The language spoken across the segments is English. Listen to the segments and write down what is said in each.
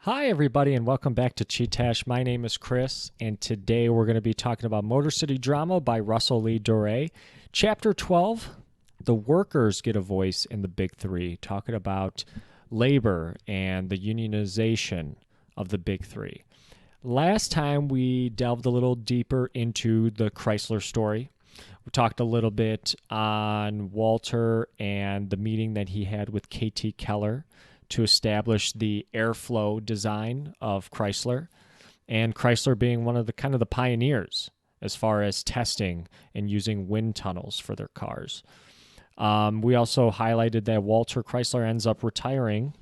Hi, everybody, and welcome back to Chee-Tash. My name is Chris, and today we're going to be talking about Motor City Drama by Russell Lee Doré. Chapter 12, The Workers Get a Voice in the Big Three, talking about labor and the unionization of the Big Three. Last time we delved a little deeper into the Chrysler story. We talked a little bit on Walter and the meeting that he had with K.T. Keller to establish the airflow design of Chrysler, and Chrysler being one of the pioneers as far as testing and using wind tunnels for their cars. We also highlighted that Walter Chrysler ends up retiring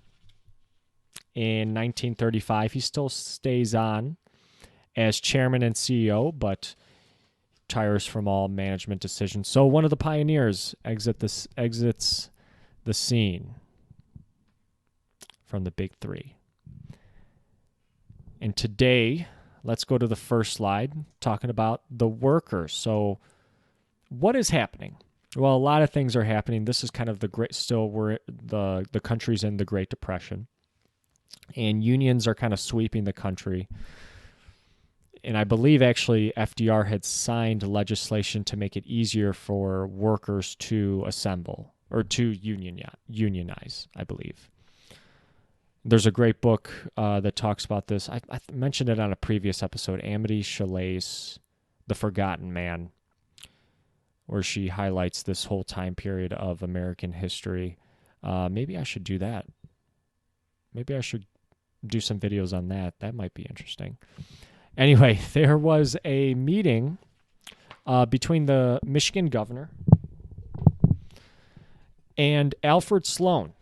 in 1935. He still stays on as chairman and CEO, but retires from all management decisions. So one of the pioneers exits the scene from the Big Three. And today, let's go to the first slide, talking about the workers. So what is happening? Well, a lot of things are happening. This is kind of the country's in the Great Depression, and unions are kind of sweeping the country. And I believe actually FDR had signed legislation to make it easier for workers to assemble or to unionize, I believe. There's a great book that talks about this. I mentioned it on a previous episode, Amity Shalais, The Forgotten Man, where she highlights this whole time period of American history. Maybe I should do that. Maybe I should do some videos on that. That might be interesting. Anyway, there was a meeting between the Michigan governor and Alfred Sloan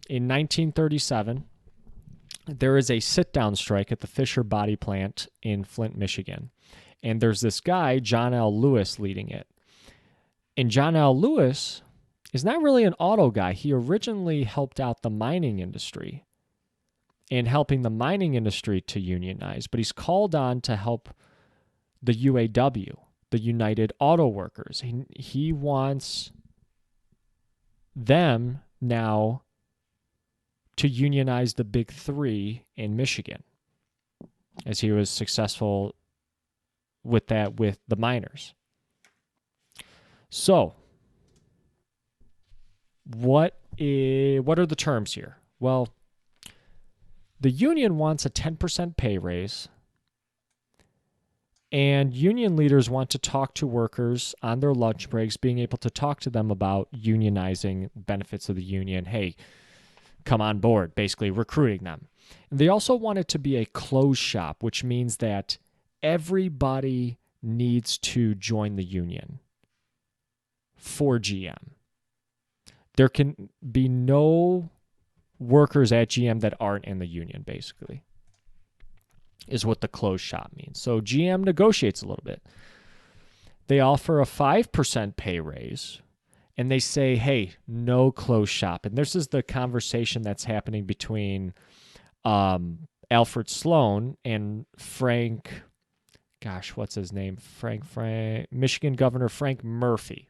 in 1937. There is a sit-down strike at the Fisher Body Plant in Flint, Michigan. And there's this guy, John L. Lewis, leading it. And John L. Lewis is not really an auto guy. He originally helped out the mining industry and helping the mining industry to unionize. But he's called on to help the UAW, the United Auto Workers. He wants them now to unionize the Big Three in Michigan, as he was successful with that with the miners. So, what are the terms here? Well, the union wants a 10% pay raise, and union leaders want to talk to workers on their lunch breaks, being able to talk to them about unionizing, benefits of the union. Hey, come on board, basically recruiting them. And they also want it to be a closed shop, which means that everybody needs to join the union for GM. There can be no workers at GM that aren't in the union, basically, is what the closed shop means. So GM negotiates a little bit. They offer a 5% pay raise, and they say, hey, no closed shop. And this is the conversation that's happening between Alfred Sloan and Frank, what's his name? Michigan Governor Frank Murphy.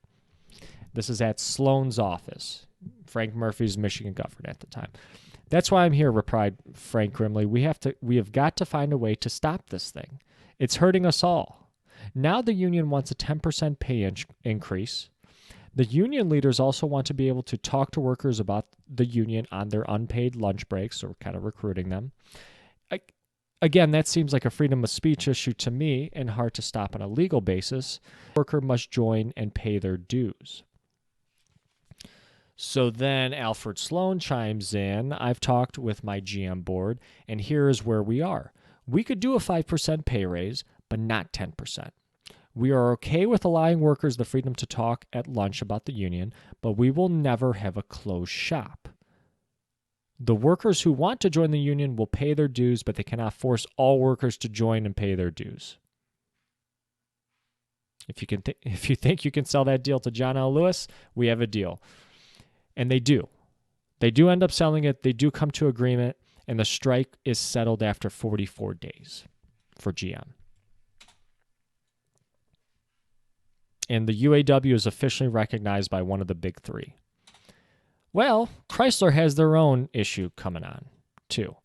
This is at Sloan's office. Frank Murphy's Michigan governor at the time. That's why I'm here, replied Frank grimly. We have got to find a way to stop this thing. It's hurting us all. Now the union wants a 10% pay increase. The union leaders also want to be able to talk to workers about the union on their unpaid lunch breaks, so we're kind of recruiting them. Again, that seems like a freedom of speech issue to me and hard to stop on a legal basis. The worker must join and pay their dues. So then Alfred Sloan chimes in. I've talked with my GM board, and here is where we are. We could do a 5% pay raise, but not 10%. We are okay with allowing workers the freedom to talk at lunch about the union, but we will never have a closed shop. The workers who want to join the union will pay their dues, but they cannot force all workers to join and pay their dues. If you think you can sell that deal to John L. Lewis, we have a deal. And they do. They do end up selling it. They do come to agreement, and the strike is settled after 44 days for GM. And the UAW is officially recognized by one of the Big Three. Well, Chrysler has their own issue coming on, too.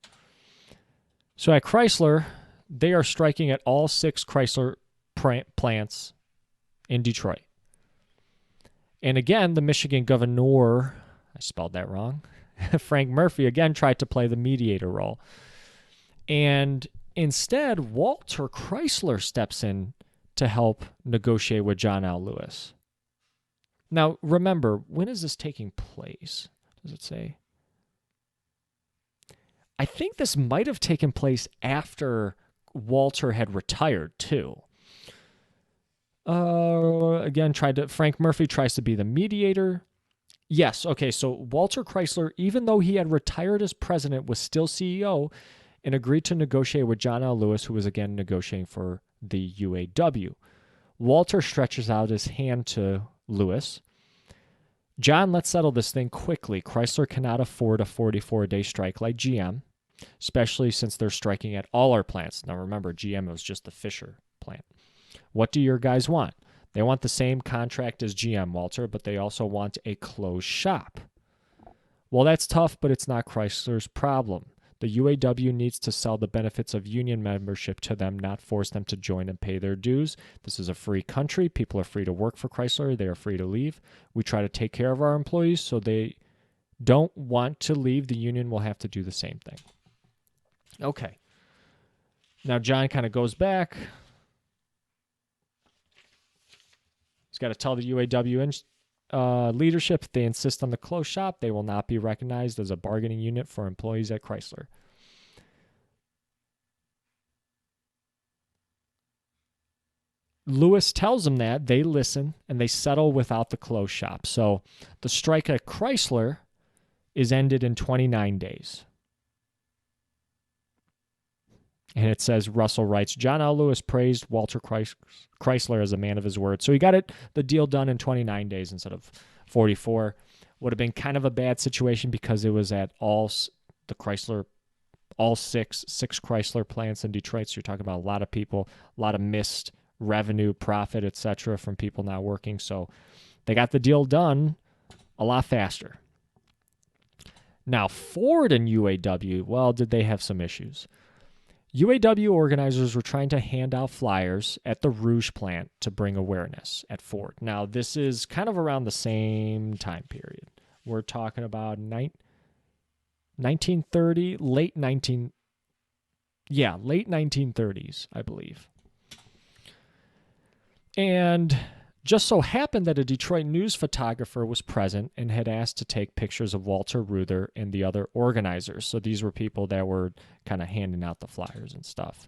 So at Chrysler, they are striking at all 6 Chrysler plants in Detroit. And again, the Michigan governor, I spelled that wrong, Frank Murphy, again tried to play the mediator role. And instead, Walter Chrysler steps in to help negotiate with John L. Lewis. Now, remember, when is this taking place? Does it say? I think this might have taken place after Walter had retired, too. Again, Frank Murphy tries to be the mediator. Yes, okay, so Walter Chrysler, even though he had retired as president, was still CEO and agreed to negotiate with John L. Lewis, who was again negotiating for the UAW. Walter stretches out his hand to Lewis. John, let's settle this thing quickly. Chrysler cannot afford a 44-day strike like GM, especially since they're striking at all our plants. Now remember, GM was just the Fisher plant. What do your guys want? They want the same contract as GM, Walter, but they also want a closed shop. Well, that's tough, but it's not Chrysler's problem. The UAW needs to sell the benefits of union membership to them, not force them to join and pay their dues. This is a free country. People are free to work for Chrysler. They are free to leave. We try to take care of our employees, so they don't want to leave. The union will have to do the same thing. Okay. Now John kind of goes back. He's got to tell the UAW leadership if they insist on the closed shop, they will not be recognized as a bargaining unit for employees at Chrysler. Lewis tells them that. They listen, and they settle without the closed shop. So the strike at Chrysler is ended in 29 days. And it says, Russell writes, John L. Lewis praised Walter Chrysler as a man of his word. So he got the deal done in 29 days instead of 44. Would have been kind of a bad situation because it was at all six Chrysler plants in Detroit. So you're talking about a lot of people, a lot of missed revenue, profit, etc. from people not working. So they got the deal done a lot faster. Now, Ford and UAW, well, did they have some issues? UAW organizers were trying to hand out flyers at the Rouge plant to bring awareness at Ford. Now, this is kind of around the same time period. We're talking about 1930, late 1930s, I believe. And just so happened that a Detroit news photographer was present and had asked to take pictures of Walter Reuther and the other organizers. So these were people that were kind of handing out the flyers and stuff.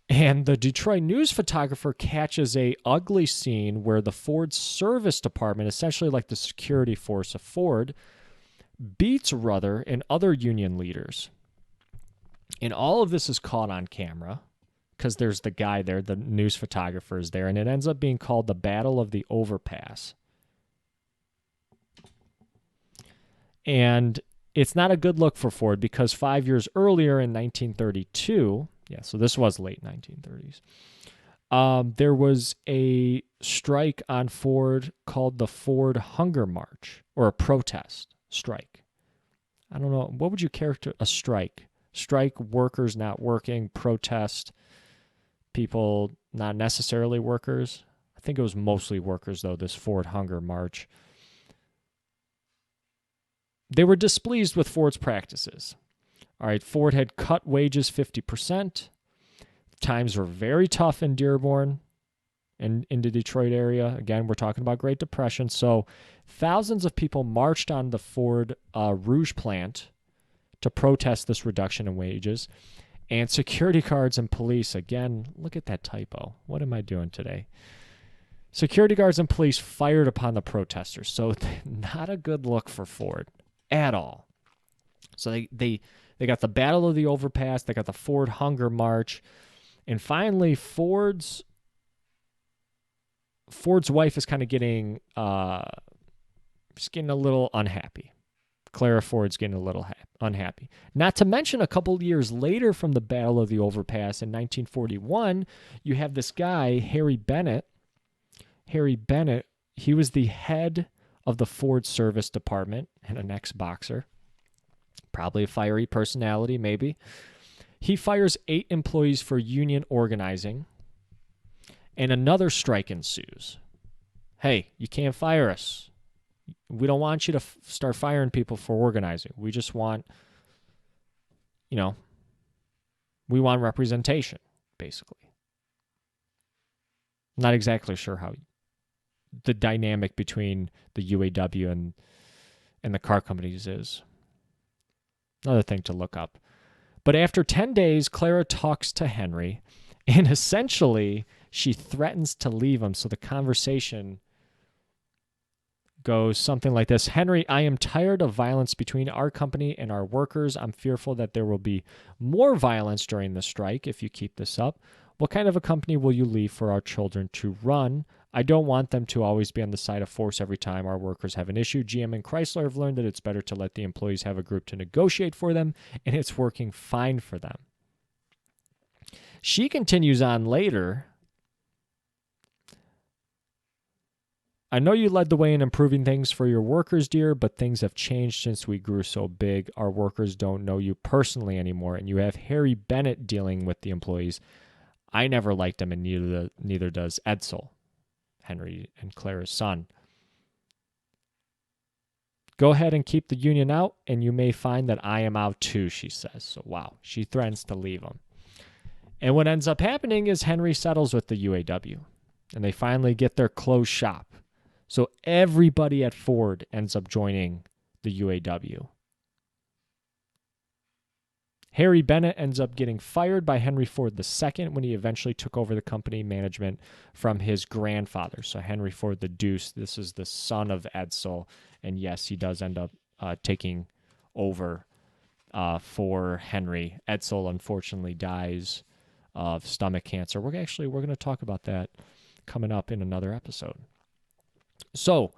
And the Detroit news photographer catches a ugly scene where the Ford service department, essentially like the security force of Ford, beats Reuther and other union leaders. And all of this is caught on camera, because there's the guy there, the news photographer is there, and it ends up being called the Battle of the Overpass. And it's not a good look for Ford because 5 years earlier in 1932, so this was late 1930s, there was a strike on Ford called the Ford Hunger March, or a protest strike. I don't know, what would you characterize a strike? Strike, workers not working, protest, people not necessarily workers. I think it was mostly workers, though, this Ford Hunger March. They were displeased with Ford's practices. All right, Ford had cut wages 50%. Times were very tough in Dearborn and in the Detroit area. Again, we're talking about Great Depression. So thousands of people marched on the Ford Rouge plant to protest this reduction in wages. And security guards and police, again, look at that typo. What am I doing today? Security guards and police fired upon the protesters. So not a good look for Ford at all. So they got the Battle of the Overpass. They got the Ford Hunger March. And finally, Ford's wife is kind of getting a little unhappy. Clara Ford's getting a little unhappy. Not to mention, a couple years later from the Battle of the Overpass in 1941, you have this guy, Harry Bennett. Harry Bennett, he was the head of the Ford service department and an ex-boxer. Probably a fiery personality, maybe. He fires 8 employees for union organizing, and another strike ensues. Hey, you can't fire us. We don't want you to start firing people for organizing. We just want, we want representation, basically. Not exactly sure how the dynamic between the UAW and the car companies is. Another thing to look up. But after 10 days, Clara talks to Henry, and essentially she threatens to leave him. So the conversation goes something like this. Henry, I am tired of violence between our company and our workers. I'm fearful that there will be more violence during the strike if you keep this up. What kind of a company will you leave for our children to run? I don't want them to always be on the side of force every time our workers have an issue. GM and Chrysler have learned that it's better to let the employees have a group to negotiate for them, and it's working fine for them. She continues on later. I know you led the way in improving things for your workers, dear, but things have changed since we grew so big. Our workers don't know you personally anymore, and you have Harry Bennett dealing with the employees. I never liked him, and neither does Edsel, Henry and Clara's son. Go ahead and keep the union out, and you may find that I am out too, she says. So, wow, she threatens to leave him. And what ends up happening is Henry settles with the UAW, and they finally get their closed shop. So everybody at Ford ends up joining the UAW. Harry Bennett ends up getting fired by Henry Ford II when he eventually took over the company management from his grandfather. So Henry Ford the Deuce, this is the son of Edsel. And yes, he does end up taking over for Henry. Edsel unfortunately dies of stomach cancer. We're going to talk about that coming up in another episode. So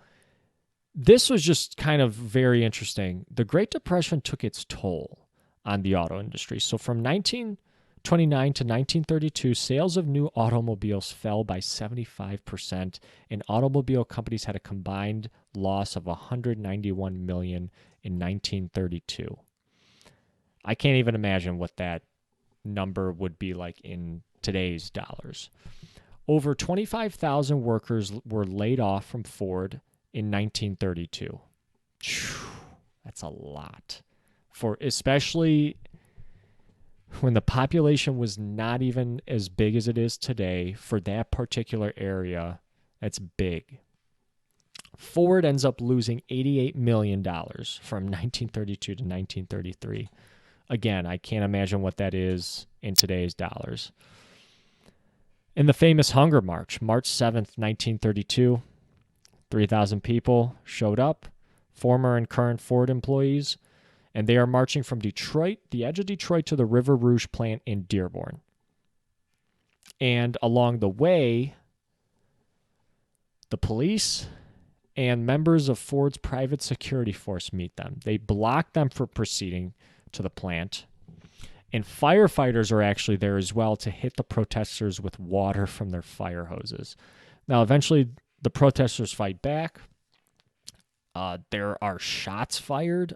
this was just kind of very interesting. The Great Depression took its toll on the auto industry. So from 1929 to 1932, sales of new automobiles fell by 75%, and automobile companies had a combined loss of $191 million in 1932. I can't even imagine what that number would be like in today's dollars. Over 25,000 workers were laid off from Ford in 1932. That's a lot. For especially when the population was not even as big as it is today, for that particular area, that's big. Ford ends up losing $88 million from 1932 to 1933. Again, I can't imagine what that is in today's dollars. In the famous Hunger March, March 7th, 1932, 3,000 people showed up, former and current Ford employees, and they are marching from Detroit, the edge of Detroit, to the River Rouge plant in Dearborn. And along the way, the police and members of Ford's private security force meet them. They block them from proceeding to the plant. And firefighters are actually there as well to hit the protesters with water from their fire hoses. Now, eventually, the protesters fight back. There are shots fired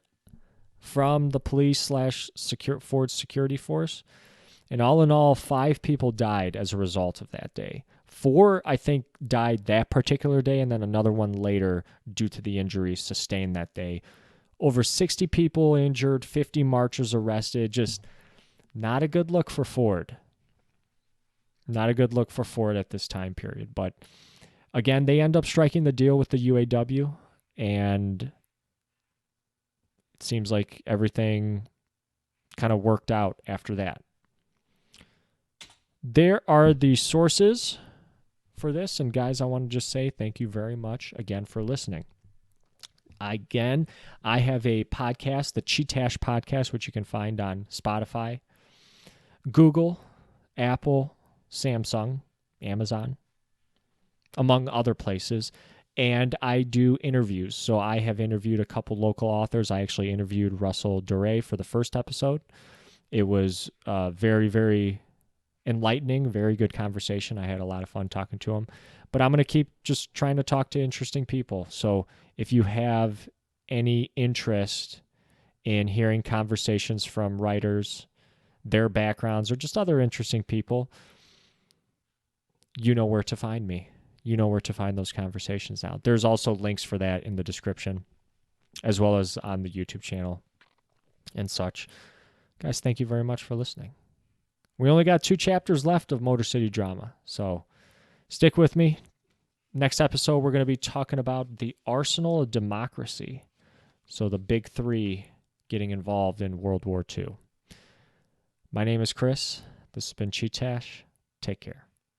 from the police / Ford security force. And all in all, 5 people died as a result of that day. 4, I think, died that particular day, and then another one later due to the injuries sustained that day. Over 60 people injured, 50 marchers arrested. Just not a good look for Ford. Not a good look for Ford at this time period. But again, they end up striking the deal with the UAW, and it seems like everything kind of worked out after that. There are the sources for this. And guys, I want to just say thank you very much again for listening. Again, I have a podcast, the Chee-Tash podcast, which you can find on Spotify, Google, Apple, Samsung, Amazon, among other places. And I do interviews. So I have interviewed a couple local authors. I actually interviewed Russell Duray for the first episode. It was very, very enlightening, very good conversation. I had a lot of fun talking to him. But I'm going to keep just trying to talk to interesting people. So if you have any interest in hearing conversations from writers, their backgrounds, or just other interesting people, you know where to find me. You know where to find those conversations now. There's also links for that in the description, as well as on the YouTube channel and such. Guys, thank you very much for listening. We only got 2 chapters left of Motor City Drama, so stick with me. Next episode, we're going to be talking about the arsenal of democracy. So the big 3 getting involved in World War II. My name is Chris. This has been Chee-Tash. Take care.